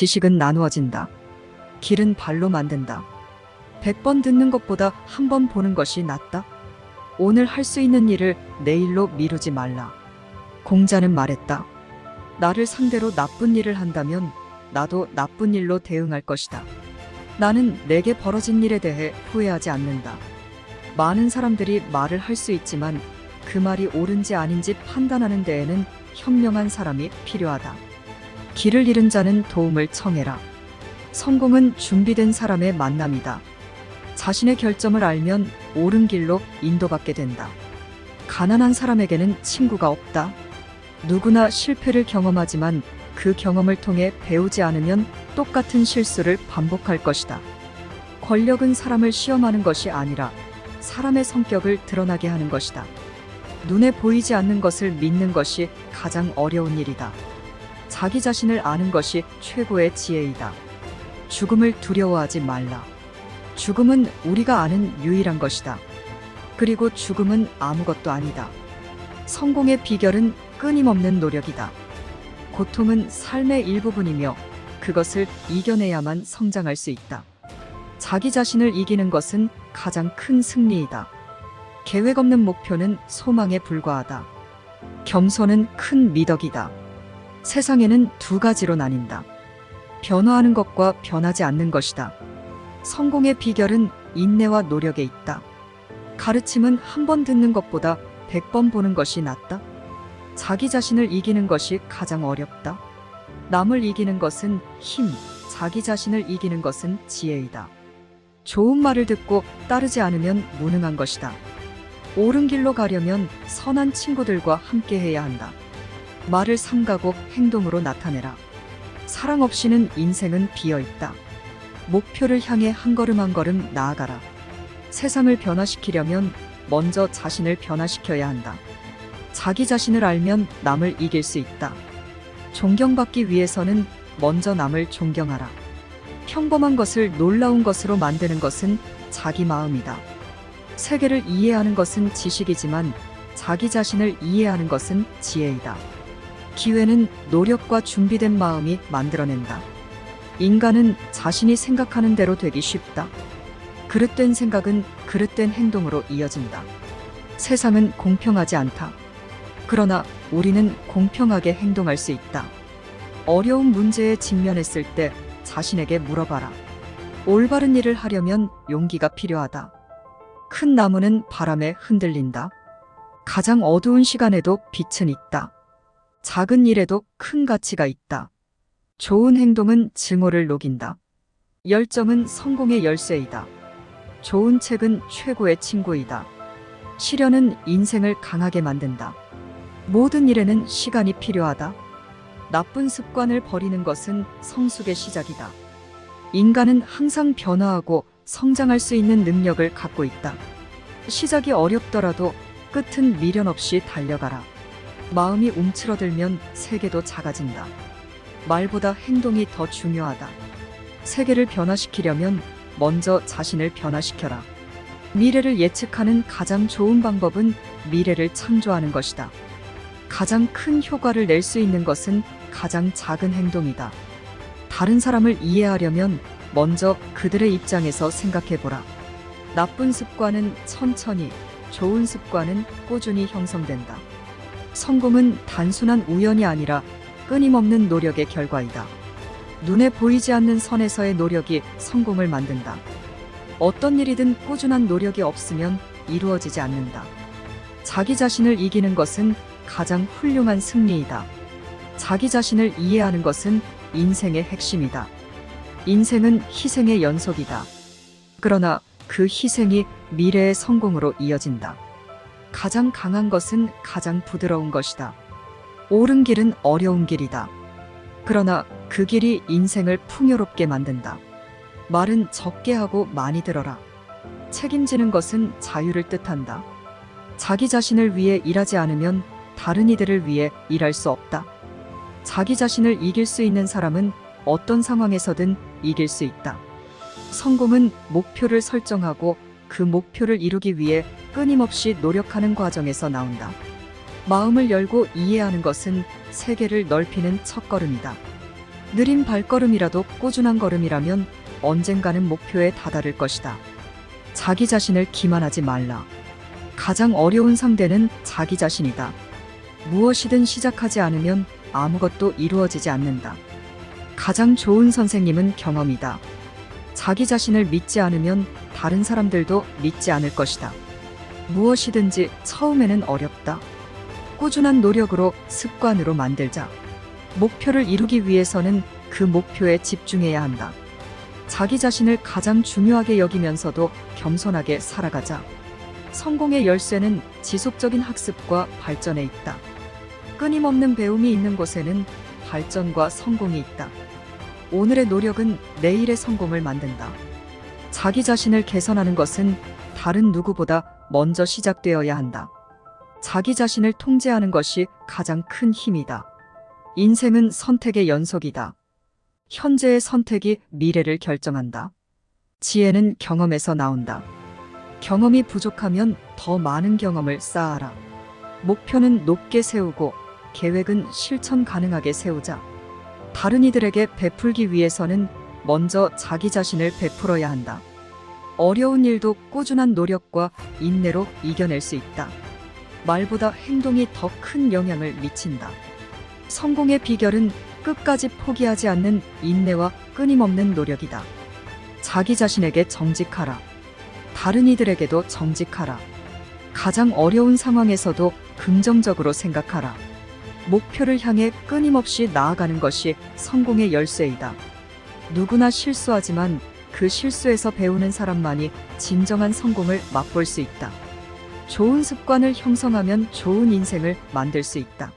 지식은 나누어진다. 길은 발로 만든다. 100번 듣는 것보다 한 번 보는 것이 낫다. 오늘 할 수 있는 일을 내일로 미루지 말라. 공자는 말했다. 나를 상대로 나쁜 일을 한다면 나도 나쁜 일로 대응할 것이다. 나는 내게 벌어진 일에 대해 후회하지 않는다. 많은 사람들이 말을 할 수 있지만 그 말이 옳은지 아닌지 판단하는 데에는 현명한 사람이 필요하다. 길을 잃은 자는 도움을 청해라. 성공은 준비된 사람의 만남이다. 자신의 결점을 알면 옳은 길로 인도받게 된다. 가난한 사람에게는 친구가 없다. 누구나 실패를 경험하지만 그 경험을 통해 배우지 않으면 똑같은 실수를 반복할 것이다. 권력은 사람을 시험하는 것이 아니라 사람의 성격을 드러나게 하는 것이다. 눈에 보이지 않는 것을 믿는 것이 가장 어려운 일이다. 자기 자신을 아는 것이 최고의 지혜이다. 죽음을 두려워하지 말라. 죽음은 우리가 아는 유일한 것이다. 그리고 죽음은 아무것도 아니다. 성공의 비결은 끊임없는 노력이다. 고통은 삶의 일부분이며 그것을 이겨내야만 성장할 수 있다. 자기 자신을 이기는 것은 가장 큰 승리이다. 계획 없는 목표는 소망에 불과하다. 겸손은 큰 미덕이다. 세상에는 두 가지로 나뉜다. 변화하는 것과 변하지 않는 것이다. 성공의 비결은 인내와 노력에 있다. 가르침은 한 번 듣는 것보다 100번 보는 것이 낫다. 자기 자신을 이기는 것이 가장 어렵다. 남을 이기는 것은 힘, 자기 자신을 이기는 것은 지혜이다. 좋은 말을 듣고 따르지 않으면 무능한 것이다. 옳은 길로 가려면 선한 친구들과 함께 해야 한다. 말을 삼가고 행동으로 나타내라. 사랑 없이는 인생은 비어있다. 목표를 향해 한 걸음 한 걸음 나아가라. 세상을 변화시키려면 먼저 자신을 변화시켜야 한다. 자기 자신을 알면 남을 이길 수 있다. 존경받기 위해서는 먼저 남을 존경하라. 평범한 것을 놀라운 것으로 만드는 것은 자기 마음이다. 세계를 이해하는 것은 지식이지만 자기 자신을 이해하는 것은 지혜이다. 기회는 노력과 준비된 마음이 만들어낸다. 인간은 자신이 생각하는 대로 되기 쉽다. 그릇된 생각은 그릇된 행동으로 이어진다. 세상은 공평하지 않다. 그러나 우리는 공평하게 행동할 수 있다. 어려운 문제에 직면했을 때 자신에게 물어봐라. 올바른 일을 하려면 용기가 필요하다. 큰 나무는 바람에 흔들린다. 가장 어두운 시간에도 빛은 있다. 작은 일에도 큰 가치가 있다. 좋은 행동은 증오를 녹인다. 열정은 성공의 열쇠이다. 좋은 책은 최고의 친구이다. 시련은 인생을 강하게 만든다. 모든 일에는 시간이 필요하다. 나쁜 습관을 버리는 것은 성숙의 시작이다. 인간은 항상 변화하고 성장할 수 있는 능력을 갖고 있다. 시작이 어렵더라도 끝은 미련 없이 달려가라. 마음이 움츠러들면 세계도 작아진다. 말보다 행동이 더 중요하다. 세계를 변화시키려면 먼저 자신을 변화시켜라. 미래를 예측하는 가장 좋은 방법은 미래를 창조하는 것이다. 가장 큰 효과를 낼 수 있는 것은 가장 작은 행동이다. 다른 사람을 이해하려면 먼저 그들의 입장에서 생각해보라. 나쁜 습관은 천천히, 좋은 습관은 꾸준히 형성된다. 성공은 단순한 우연이 아니라 끊임없는 노력의 결과이다. 눈에 보이지 않는 선에서의 노력이 성공을 만든다. 어떤 일이든 꾸준한 노력이 없으면 이루어지지 않는다. 자기 자신을 이기는 것은 가장 훌륭한 승리이다. 자기 자신을 이해하는 것은 인생의 핵심이다. 인생은 희생의 연속이다. 그러나 그 희생이 미래의 성공으로 이어진다. 가장 강한 것은 가장 부드러운 것이다. 옳은 길은 어려운 길이다. 그러나 그 길이 인생을 풍요롭게 만든다. 말은 적게 하고 많이 들어라. 책임지는 것은 자유를 뜻한다. 자기 자신을 위해 일하지 않으면 다른 이들을 위해 일할 수 없다. 자기 자신을 이길 수 있는 사람은 어떤 상황에서든 이길 수 있다. 성공은 목표를 설정하고 그 목표를 이루기 위해 끊임없이 노력하는 과정에서 나온다. 마음을 열고 이해하는 것은 세계를 넓히는 첫걸음이다. 느린 발걸음이라도 꾸준한 걸음이라면 언젠가는 목표에 다다를 것이다. 자기 자신을 기만하지 말라. 가장 어려운 상대는 자기 자신이다. 무엇이든 시작하지 않으면 아무것도 이루어지지 않는다. 가장 좋은 선생님은 경험이다. 자기 자신을 믿지 않으면 다른 사람들도 믿지 않을 것이다. 무엇이든지 처음에는 어렵다. 꾸준한 노력으로 습관으로 만들자. 목표를 이루기 위해서는 그 목표에 집중해야 한다. 자기 자신을 가장 중요하게 여기면서도 겸손하게 살아가자. 성공의 열쇠는 지속적인 학습과 발전에 있다. 끊임없는 배움이 있는 곳에는 발전과 성공이 있다. 오늘의 노력은 내일의 성공을 만든다. 자기 자신을 개선하는 것은 다른 누구보다 먼저 시작되어야 한다. 자기 자신을 통제하는 것이 가장 큰 힘이다. 인생은 선택의 연속이다. 현재의 선택이 미래를 결정한다. 지혜는 경험에서 나온다. 경험이 부족하면 더 많은 경험을 쌓아라. 목표는 높게 세우고 계획은 실천 가능하게 세우자. 다른 이들에게 베풀기 위해서는 먼저 자기 자신을 베풀어야 한다. 어려운 일도 꾸준한 노력과 인내로 이겨낼 수 있다. 말보다 행동이 더 큰 영향을 미친다. 성공의 비결은 끝까지 포기하지 않는 인내와 끊임없는 노력이다. 자기 자신에게 정직하라. 다른 이들에게도 정직하라. 가장 어려운 상황에서도 긍정적으로 생각하라. 목표를 향해 끊임없이 나아가는 것이 성공의 열쇠이다. 누구나 실수하지만 그 실수에서 배우는 사람만이 진정한 성공을 맛볼 수 있다. 좋은 습관을 형성하면 좋은 인생을 만들 수 있다.